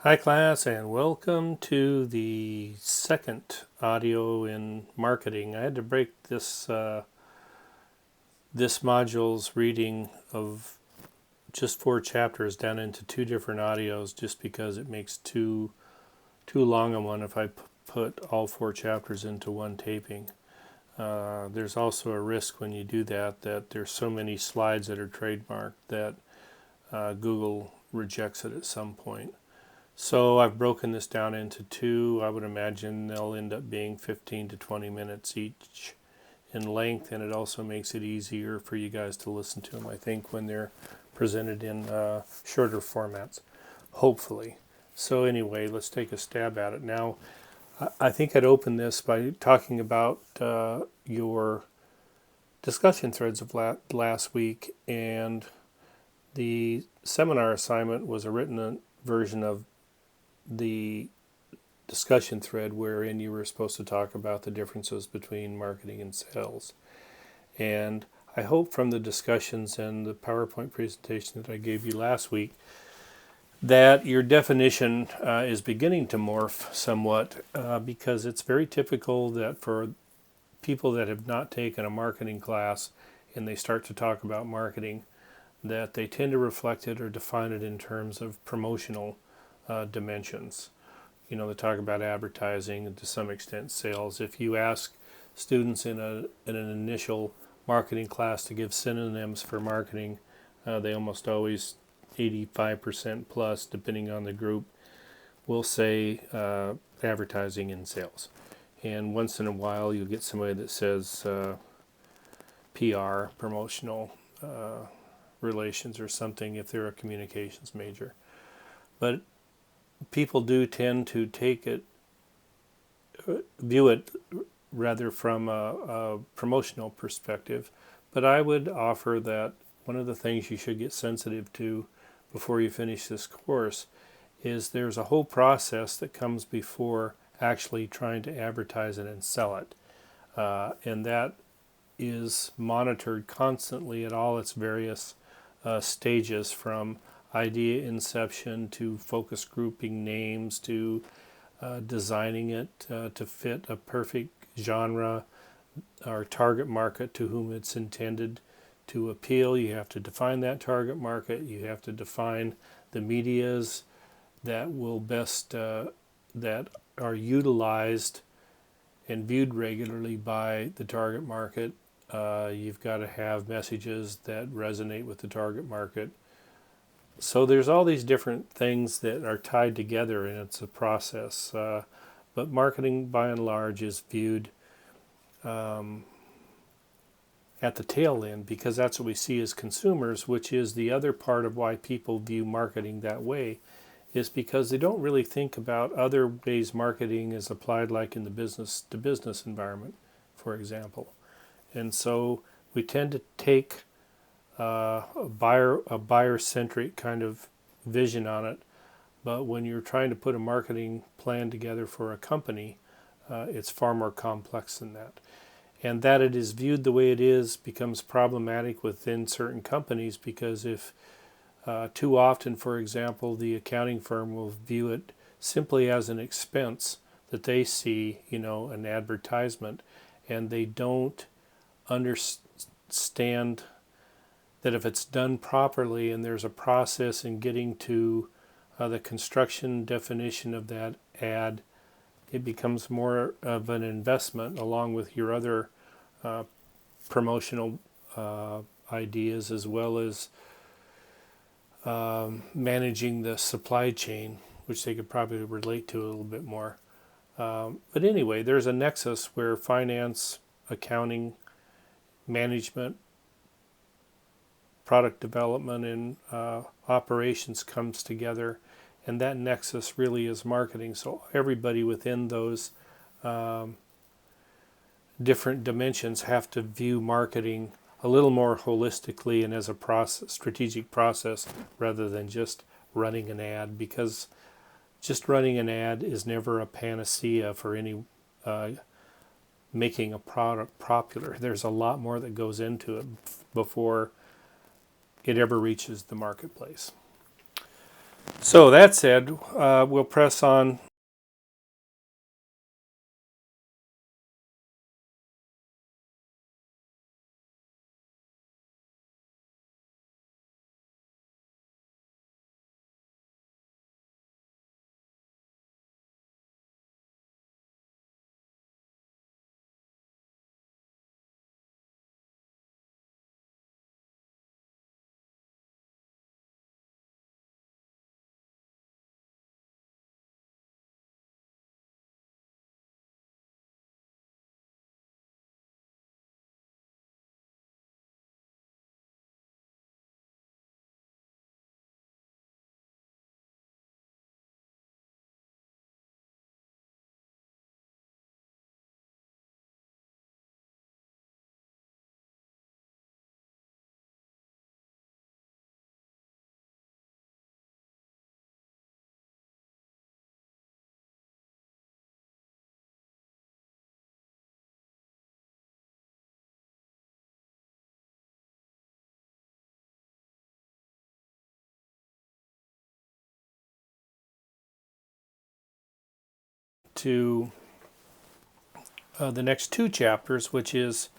Hi class, and welcome to the second audio in marketing. I had to break this module's reading of just 4 chapters down into 2 different audios just because it makes too long a one if I put all 4 chapters into one taping. There's also a risk when you do that there's so many slides that are trademarked that Google rejects it at some point. So I've broken this down into 2. I would imagine they'll end up being 15 to 20 minutes each in length, and it also makes it easier for you guys to listen to them, I think, when they're presented in shorter formats, hopefully. So anyway, let's take a stab at it. Now, I think I'd open this by talking about your discussion threads of last week, and the seminar assignment was a written version of the discussion thread wherein you were supposed to talk about the differences between marketing and sales. And I hope from the discussions and the PowerPoint presentation that I gave you last week that your definition is beginning to morph somewhat because it's very typical that for people that have not taken a marketing class and they start to talk about marketing, that they tend to reflect it or define it in terms of promotional dimensions. You know, they talk about advertising and to some extent sales. If you ask students in an initial marketing class to give synonyms for marketing, they almost always, 85% plus, depending on the group, will say advertising and sales. And once in a while, you'll get somebody that says PR, promotional relations or something if they're a communications major. But people do tend to view it rather from a promotional perspective. But I would offer that one of the things you should get sensitive to before you finish this course is there's a whole process that comes before actually trying to advertise it and sell it. And that is monitored constantly at all its various stages, from idea inception to focus grouping names to designing it to fit a perfect genre or target market to whom it's intended to appeal. You have to define that target market. You have to define the medias that will best that are utilized and viewed regularly by the target market. You've got to have messages that resonate with the target market. So there's all these different things that are tied together, and it's a process. But marketing, by and large, is viewed at the tail end because that's what we see as consumers, which is the other part of why people view marketing that way, is because they don't really think about other ways marketing is applied, like in the business-to-business environment, for example. And so we tend to take a buyer-centric kind of vision on it, but when you're trying to put a marketing plan together for a company, it's far more complex than that. And that it is viewed the way it is becomes problematic within certain companies because if too often, for example, the accounting firm will view it simply as an expense that they see, an advertisement, and they don't understand that if it's done properly and there's a process in getting to the construction definition of that ad, it becomes more of an investment along with your other promotional ideas, as well as managing the supply chain, which they could probably relate to a little bit more. But anyway, there's a nexus where finance, accounting, management, product development, and operations comes together, and that nexus really is marketing. So everybody within those different dimensions have to view marketing a little more holistically and as a strategic process rather than just running an ad, because just running an ad is never a panacea for any making a product popular. There's a lot more that goes into it before it ever reaches the marketplace. So that said, we'll press on to the next two chapters, which is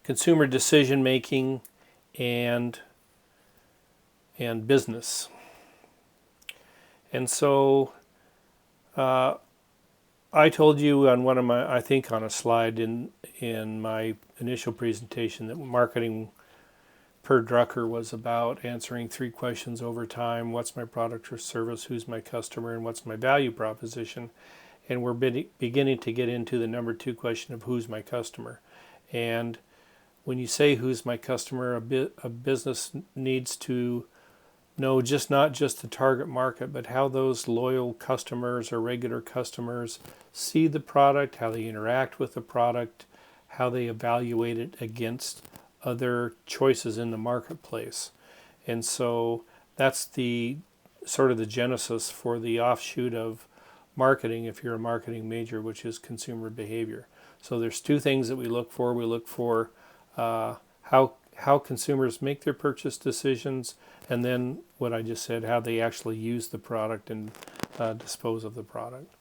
consumer decision making and business. And so I told you on one of my, I think on a slide in my initial presentation, that marketing per Drucker was about answering three questions over time: what's my product or service, who's my customer, and what's my value proposition. And we're beginning to get into the number two question of who's my customer. And when you say who's my customer, a business needs to know not just the target market, but how those loyal customers or regular customers see the product, how they interact with the product, how they evaluate it against other choices in the marketplace. And so that's the sort of the genesis for the offshoot of marketing, if you're a marketing major, which is consumer behavior. So there's two things that we look for. We look for how consumers make their purchase decisions, and then what I just said, how they actually use the product and dispose of the product.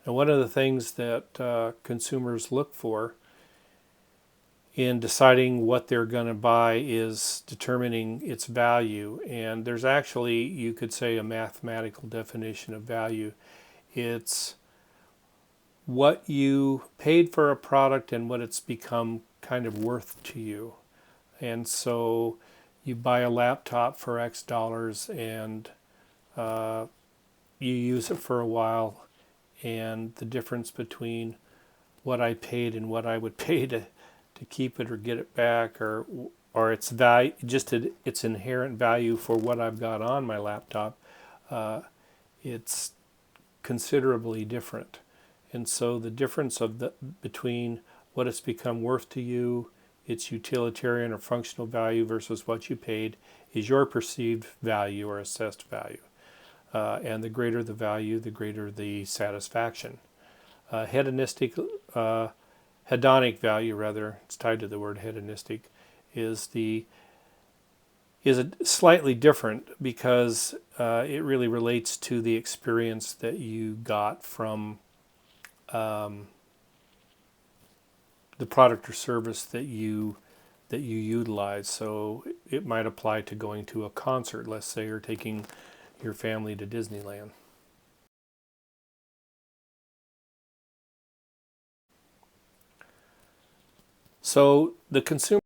And one of the things that consumers look for in deciding what they're going to buy is determining its value. And there's actually, you could say, a mathematical definition of value. It's what you paid for a product and what it's become kind of worth to you. And so you buy a laptop for X dollars, and you use it for a while, and the difference between what I paid and what I would pay to keep it or get it back, or its value, just its inherent value for what I've got on my laptop, it's considerably different. And so the difference between what it's become worth to you, its utilitarian or functional value versus what you paid, is your perceived value or assessed value. and the greater the value, the greater the satisfaction. Hedonic value, rather, it's tied to the word hedonistic, is slightly different because it really relates to the experience that you got from the product or service that you utilize. So it might apply to going to a concert, let's say, or taking your family to Disneyland. So the consumer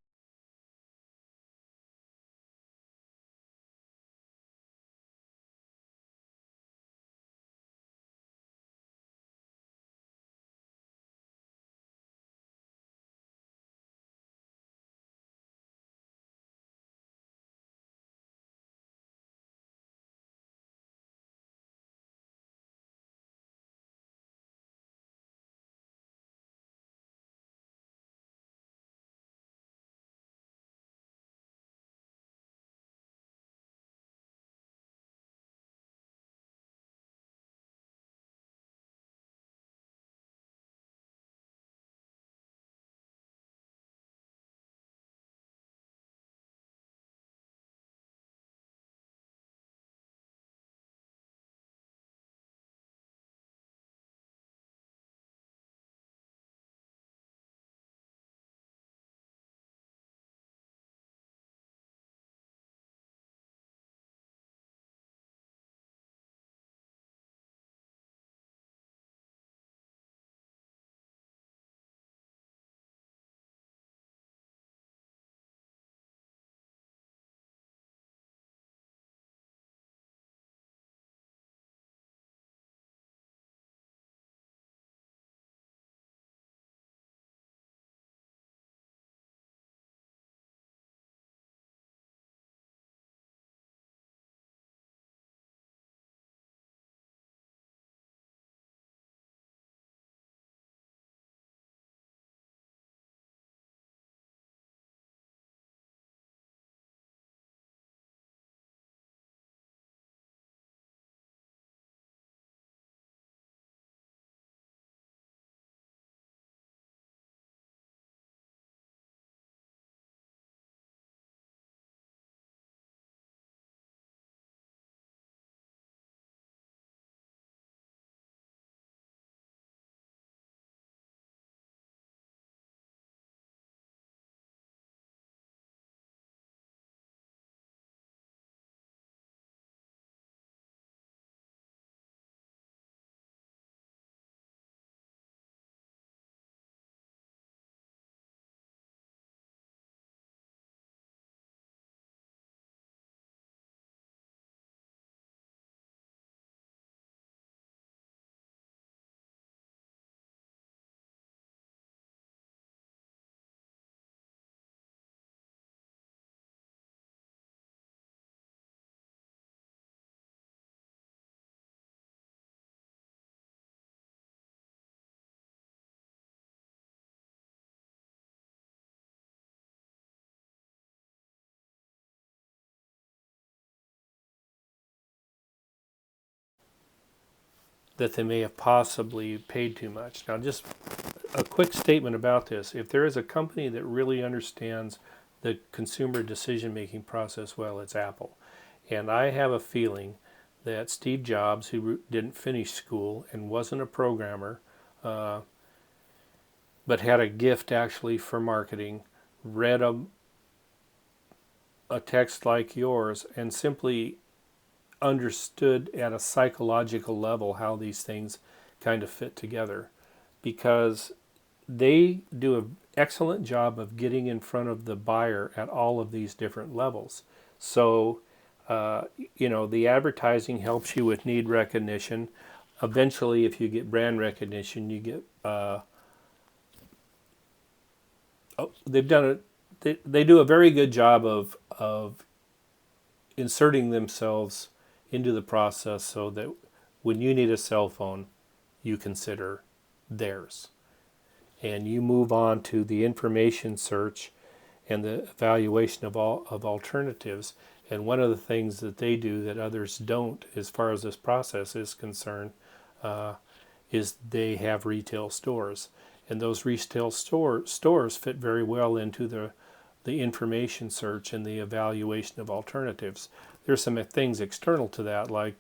that they may have possibly paid too much. Now, just a quick statement about this. If there is a company that really understands the consumer decision-making process well, it's Apple. And I have a feeling that Steve Jobs, who didn't finish school and wasn't a programmer, but had a gift actually for marketing, read a text like yours and simply understood at a psychological level how these things kind of fit together, because they do an excellent job of getting in front of the buyer at all of these different levels. So, the advertising helps you with need recognition. Eventually, if you get brand recognition, you get. They've done it. They do a very good job of inserting themselves into the process so that when you need a cell phone, you consider theirs. And you move on to the information search and the evaluation of alternatives. And one of the things that they do that others don't, as far as this process is concerned, uh, is they have retail stores. And those retail stores fit very well into the information search and the evaluation of alternatives. There's some things external to that, like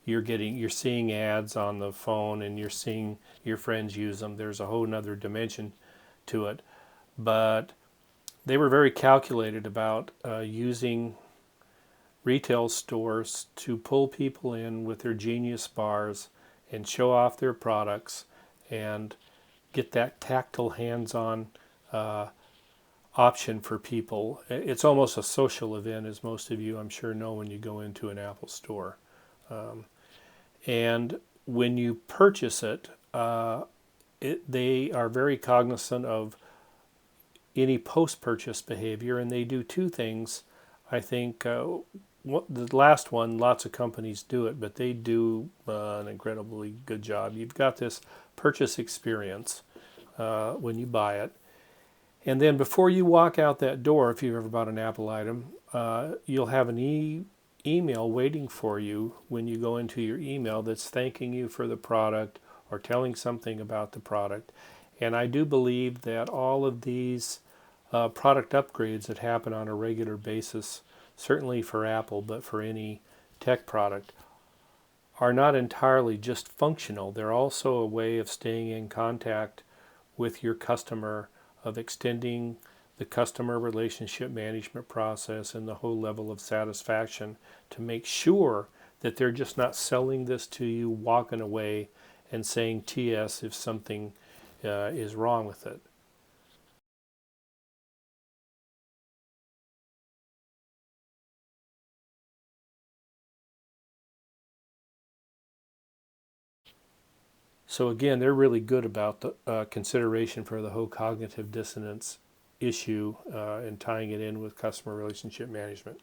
you're seeing ads on the phone and you're seeing your friends use them. There's a whole nother dimension to it. But they were very calculated about using retail stores to pull people in with their genius bars and show off their products and get that tactile hands-on option for people. It's almost a social event, as most of you I'm sure know when you go into an Apple store. And when you purchase it, they are very cognizant of any post-purchase behavior, and they do two things. I think the last one, lots of companies do it, but they do an incredibly good job. You've got this purchase experience when you buy it, and then before you walk out that door, if you've ever bought an Apple item, you'll have an email waiting for you when you go into your email that's thanking you for the product or telling something about the product. And I do believe that all of these product upgrades that happen on a regular basis, certainly for Apple, but for any tech product, are not entirely just functional. They're also a way of staying in contact with your customer, of extending the customer relationship management process and the whole level of satisfaction to make sure that they're just not selling this to you, walking away and saying TS if something is wrong with it. So again, they're really good about the consideration for the whole cognitive dissonance issue and tying it in with customer relationship management.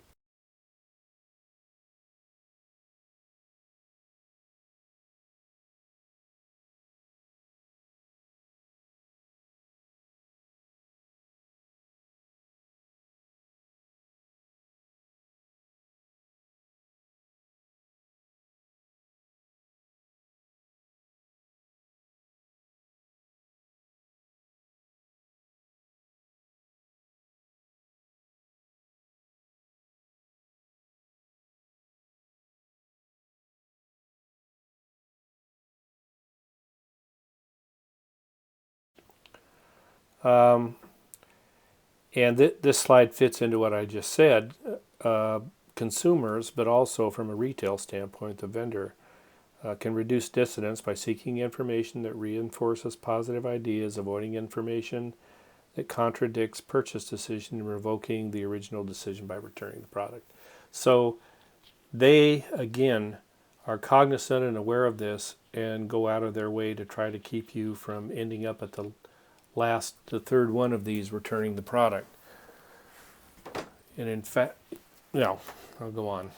Um, and this slide fits into what I just said. Consumers, but also from a retail standpoint, the vendor, can reduce dissonance by seeking information that reinforces positive ideas, avoiding information that contradicts purchase decision, and revoking the original decision by returning the product. So they, again, are cognizant and aware of this and go out of their way to try to keep you from ending up at the third one of these, returning the product. And in fact, no, I'll go on.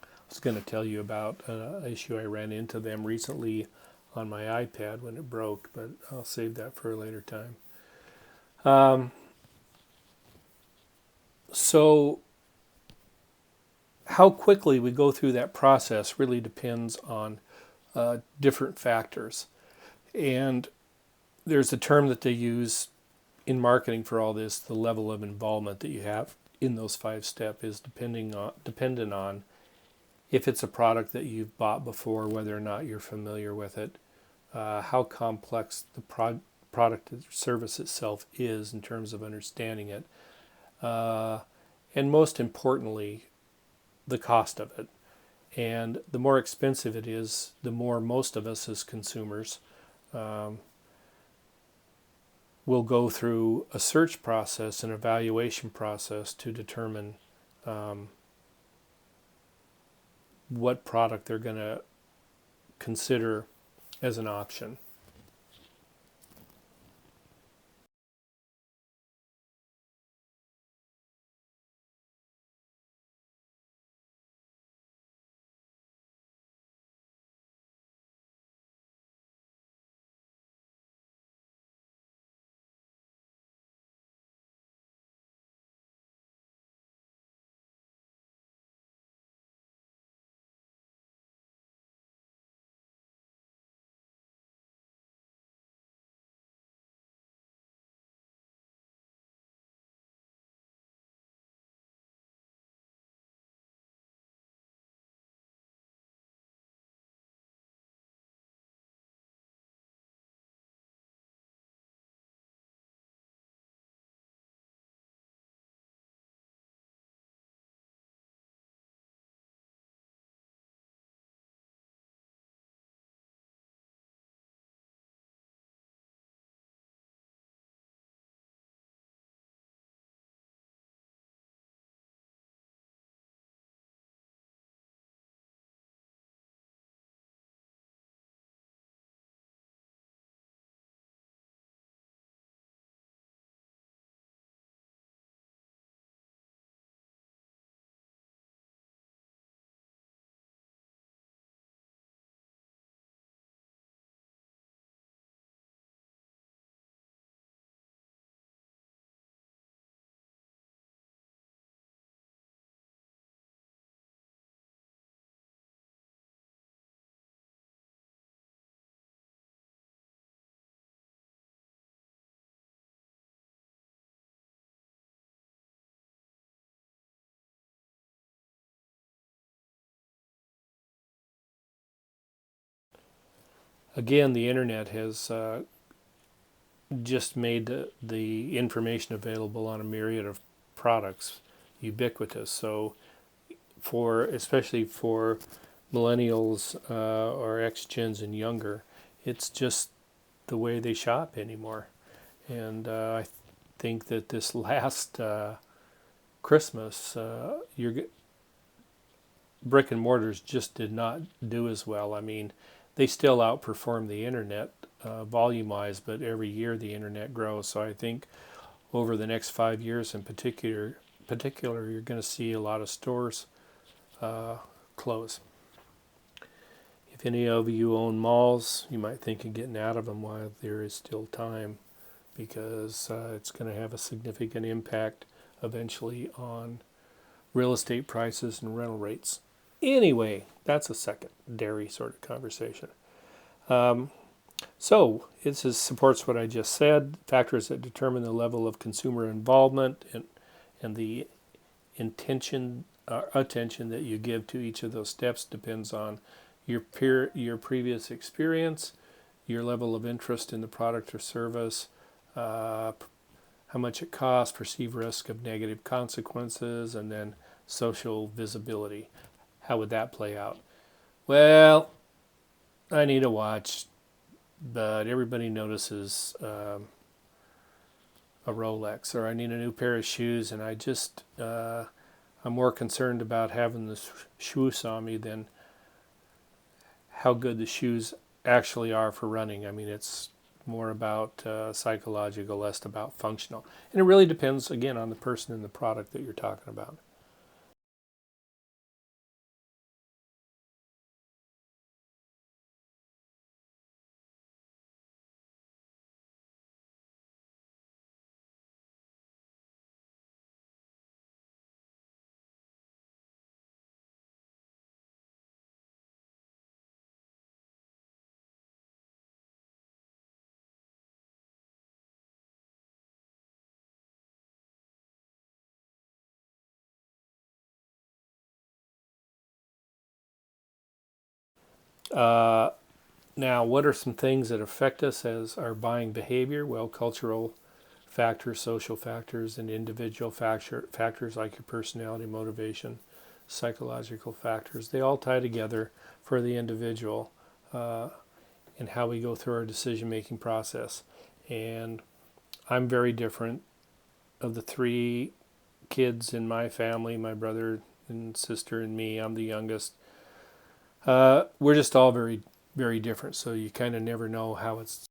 I was going to tell you about an issue I ran into them recently on my iPad when it broke, but I'll save that for a later time. So how quickly we go through that process really depends on different factors. And there's a term that they use in marketing for all this: the level of involvement that you have in those 5 steps is dependent on if it's a product that you've bought before, whether or not you're familiar with it, how complex the product or service itself is in terms of understanding it, and most importantly, the cost of it. And the more expensive it is, the more most of us as consumers will go through a search process, an evaluation process to determine what product they're going to consider as an option. Again, the internet has just made the information available on a myriad of products ubiquitous. So especially for millennials or X-Gens and younger, it's just the way they shop anymore. And I think that this last Christmas, brick and mortars just did not do as well. I mean, they still outperform the internet volume-wise, but every year the internet grows. So I think over the next 5 years in particular, you're going to see a lot of stores close. If any of you own malls, you might think of getting out of them while there is still time, because it's going to have a significant impact eventually on real estate prices and rental rates. Anyway, that's a secondary sort of conversation. So it supports what I just said. Factors that determine the level of consumer involvement and the attention that you give to each of those steps depends on your previous experience, your level of interest in the product or service, how much it costs, perceived risk of negative consequences, and then social visibility. How would that play out? Well, I need a watch, but everybody notices a Rolex, or I need a new pair of shoes, and I'm more concerned about having the shoes on me than how good the shoes actually are for running. I mean, it's more about psychological, less about functional. And it really depends, again, on the person and the product that you're talking about. Now, what are some things that affect us as our buying behavior? Well, cultural factors, social factors, and individual factors like your personality, motivation, psychological factors. They all tie together for the individual and how we go through our decision-making process. And I'm very different. Of the three kids in my family, my brother and sister and me, I'm the youngest. We're just all very, very different. So you kind of never know how it's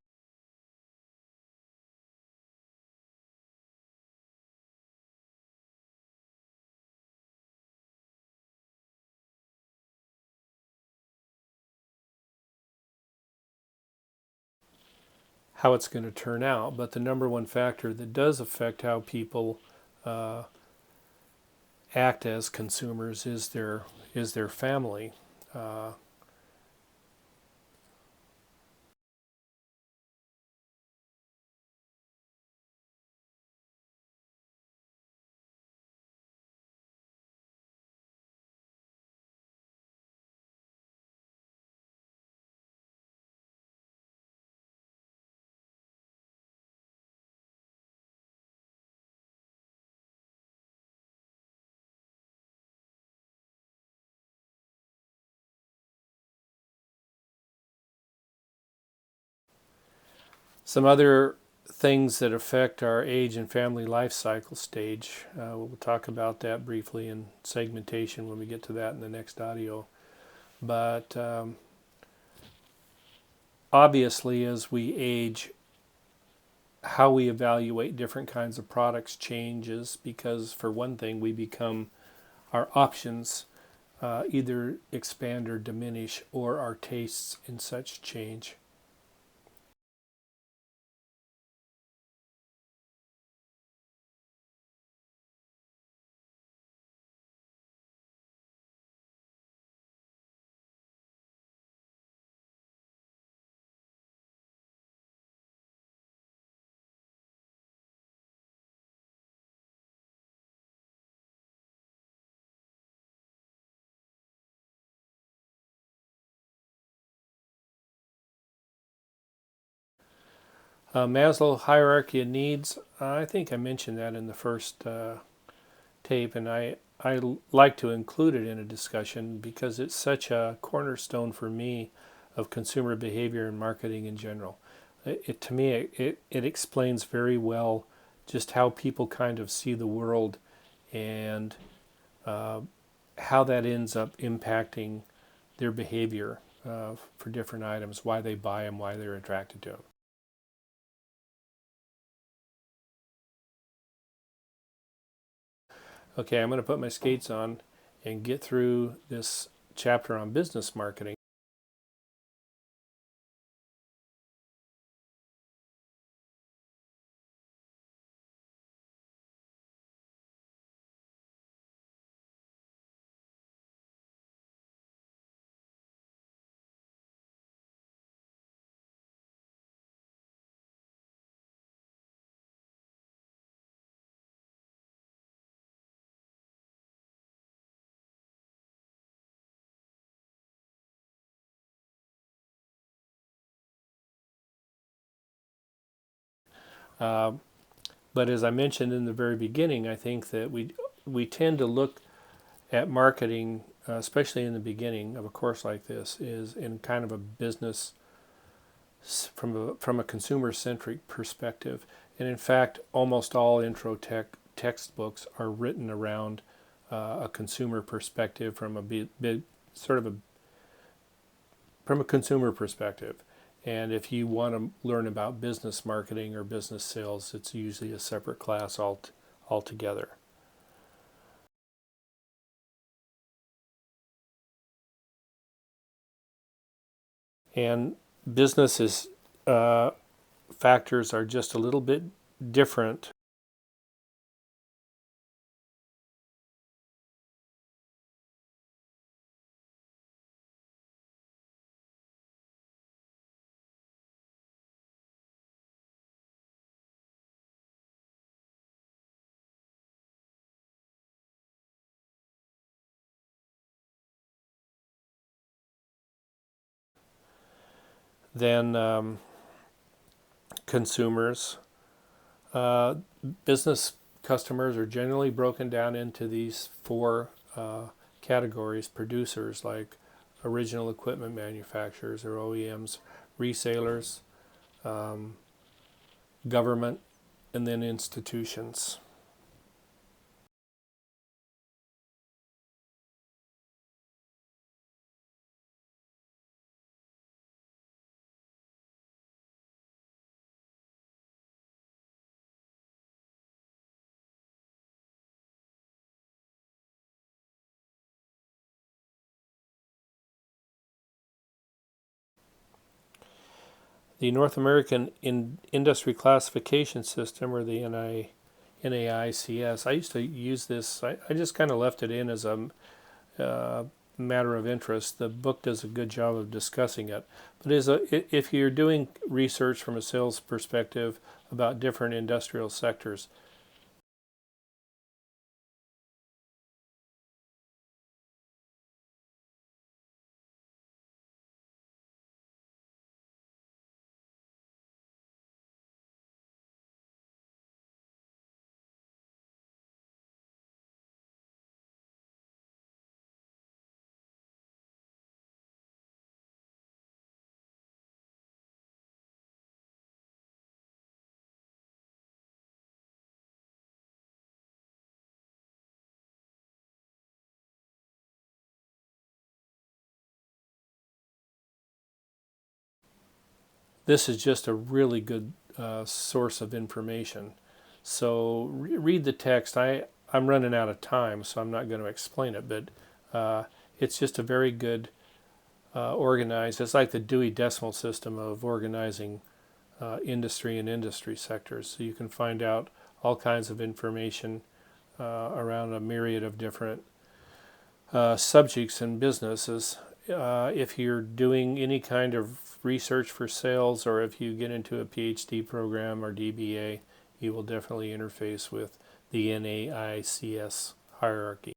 going to turn out. But the number one factor that does affect how people uh, act as consumers is their family. Uh, some other things that affect our age and family life cycle stage. We'll talk about that briefly in segmentation when we get to that in the next audio. But obviously, as we age, how we evaluate different kinds of products changes because, for one thing, we become our options either expand or diminish, or our tastes and such change. Maslow hierarchy of needs, I think I mentioned that in the first tape, and I like to include it in a discussion because it's such a cornerstone for me of consumer behavior and marketing in general. To me, it explains very well just how people kind of see the world and uh, how that ends up impacting their behavior for different items, why they buy them, why they're attracted to them. Okay, I'm going to put my skates on and get through this chapter on business marketing. Uh, but as I mentioned in the very beginning, I think that we tend to look at marketing, especially in the beginning of a course like this, is in kind of a business from a consumer centric perspective. And in fact, almost all intro textbooks are written around a consumer perspective sort of a from a consumer perspective. And if you want to learn about business marketing or business sales, it's usually a separate class altogether. And businesses factors are just a little bit different. Then consumers. Business customers are generally broken down into these four categories: producers, like original equipment manufacturers or OEMs, resellers, government, and then institutions. The North American Industry Classification System, or the NAICS, I used to use this. I just kind of left it in as a matter of interest. The book does a good job of discussing it. But if you're doing research from a sales perspective about different industrial sectors, this is just a really good source of information. So read the text. I'm running out of time, so I'm not going to explain it, but it's just a very good organized. It's like the Dewey Decimal System of organizing industry and industry sectors. So you can find out all kinds of information around a myriad of different subjects in businesses. If you're doing any kind of research for sales, or if you get into a PhD program or DBA, you will definitely interface with the NAICS hierarchy.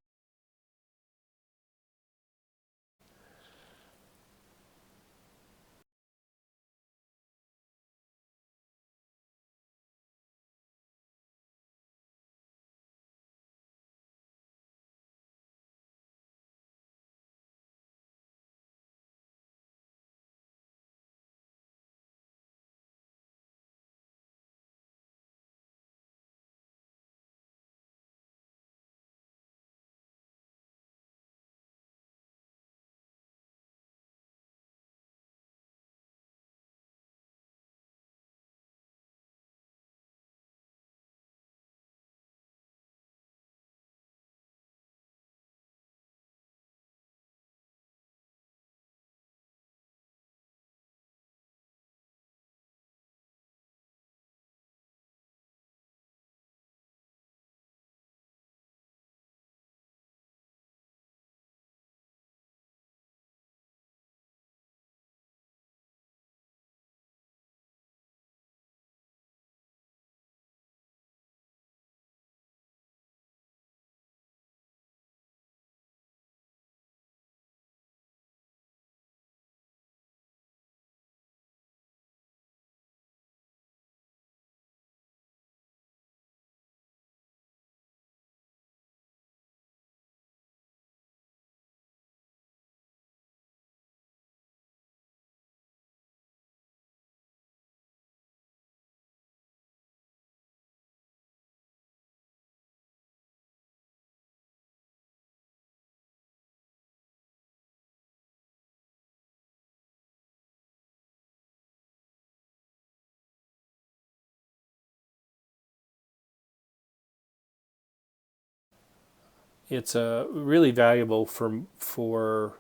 It's really valuable for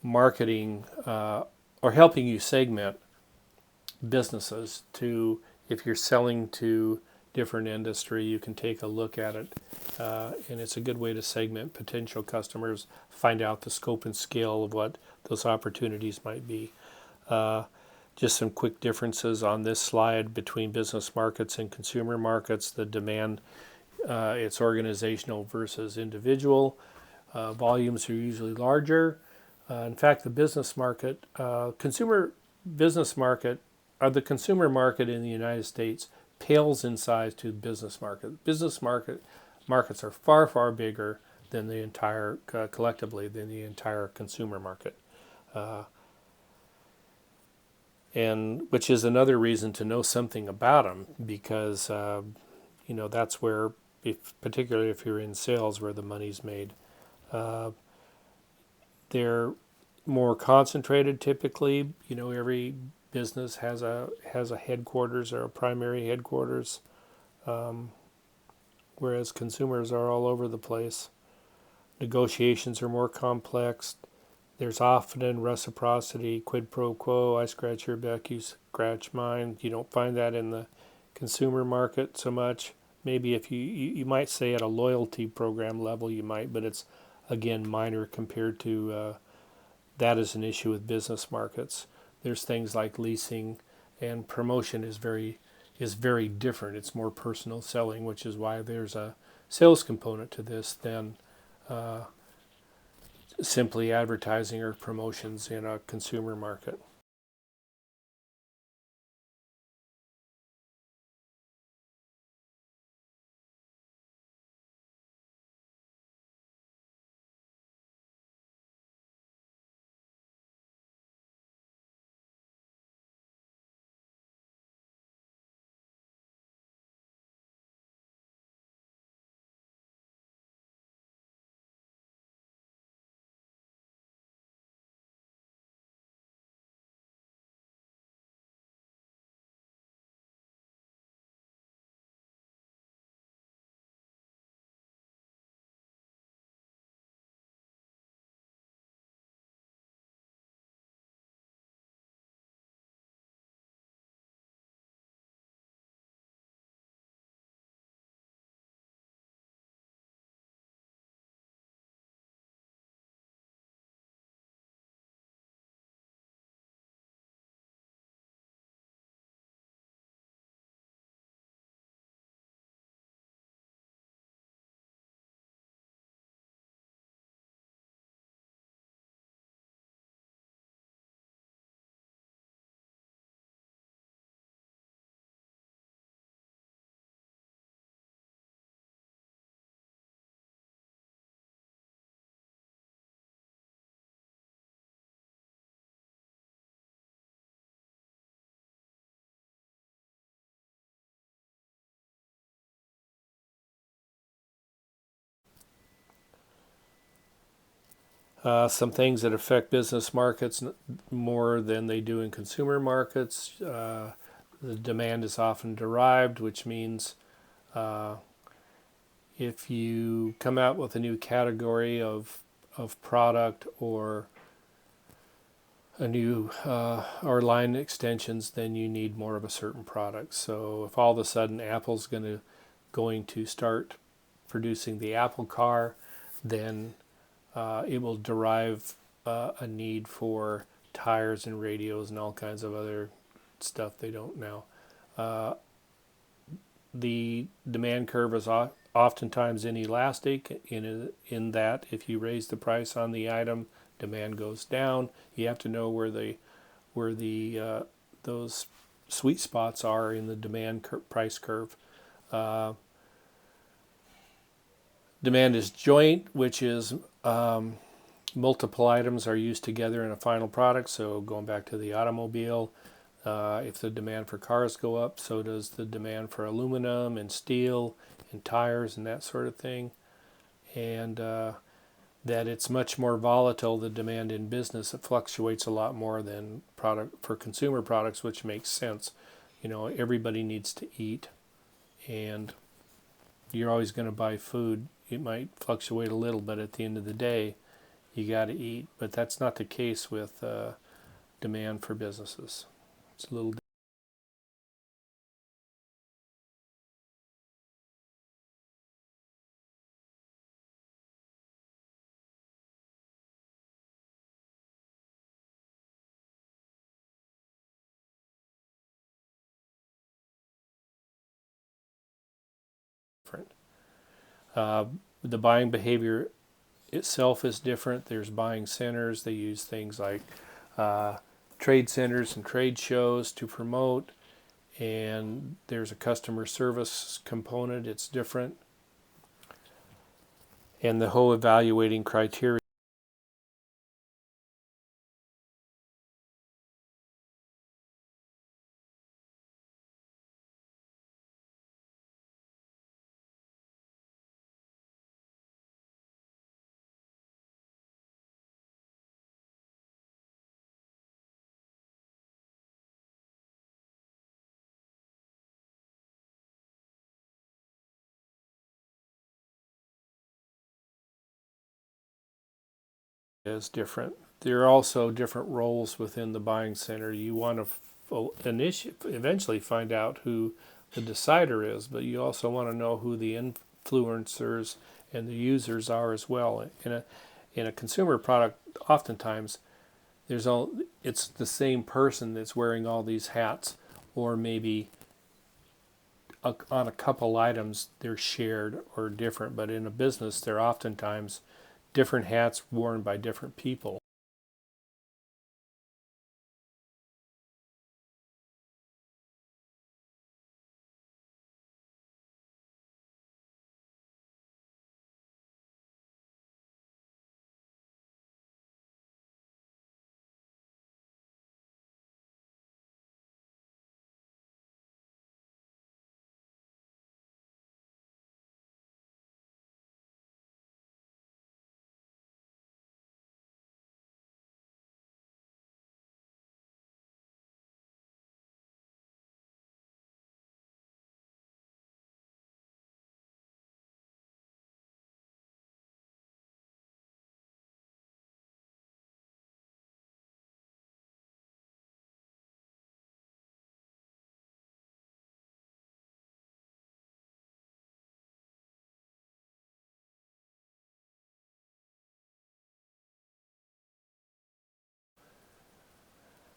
marketing or helping you segment businesses. To if you're selling to different industry, you can take a look at it, and it's a good way to segment potential customers, find out the scope and scale of what those opportunities might be. Just some quick differences on this slide between business markets and consumer markets. The demand, it's organizational versus individual. Volumes are usually larger. In fact, the business market, consumer business market, the consumer market in the United States pales in size to the business market. Business markets are far, far bigger than the entire, collectively, than the entire consumer market. And which is another reason to know something about them, because that's where, particularly if you're in sales, where the money's made. They're more concentrated typically. Every business has a headquarters or a primary headquarters, whereas consumers are all over the place. Negotiations are more complex. There's often reciprocity, quid pro quo. I scratch your back, you scratch mine. You don't find that in the consumer market so much. Maybe if you might say at a loyalty program level you might, but it's again minor compared to that is an issue with business markets. There's things like leasing, and promotion is very different. It's more personal selling, which is why there's a sales component to this than simply advertising or promotions in a consumer market. Some things that affect business markets more than they do in consumer markets. The demand is often derived, which means if you come out with a new category of product or a new or line extensions, then you need more of a certain product. So if all of a sudden Apple's going to start producing the Apple car, then it will derive a need for tires and radios and all kinds of other stuff they don't now. The demand curve is oftentimes inelastic in that if you raise the price on the item, demand goes down. You have to know where those sweet spots are in the price curve. Demand is joint, which is multiple items are used together in a final product. So going back to the automobile, if the demand for cars go up, so does the demand for aluminum and steel and tires and that sort of thing. And that it's much more volatile, the demand in business. It fluctuates a lot more than product for consumer products, which makes sense. Everybody needs to eat, and you're always going to buy food. It might fluctuate a little, but at the end of the day, you got to eat. But that's not the case with demand for businesses. It's a little different. The buying behavior itself is different. There's buying centers. They use things like trade centers and trade shows to promote, and there's a customer service component. It's different, and the whole evaluating criteria is different. There are also different roles within the buying center. You want to eventually find out who the decider is, but you also want to know who the influencers and the users are as well. In a consumer product, oftentimes it's the same person that's wearing all these hats, or maybe on a couple items they're shared or different. But in a business, they're oftentimes different hats worn by different people.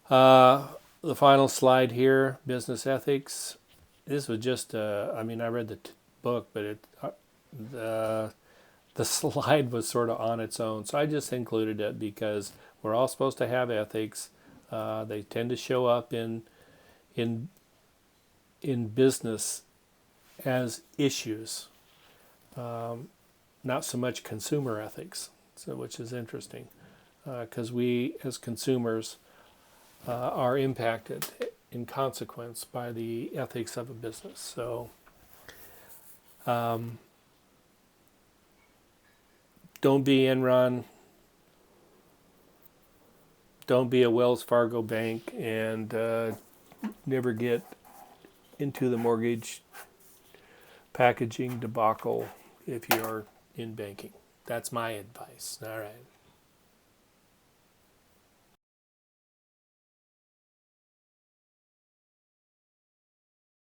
The final slide here, business ethics. This was just, I mean, I read the book, but the slide was sort of on its own. So I just included it because we're all supposed to have ethics. They tend to show up in business as issues, not so much consumer ethics, so which is interesting because we as consumers are impacted in consequence by the ethics of a business. So don't be Enron, don't be a Wells Fargo bank, and never get into the mortgage packaging debacle if you are in banking. That's my advice. All right.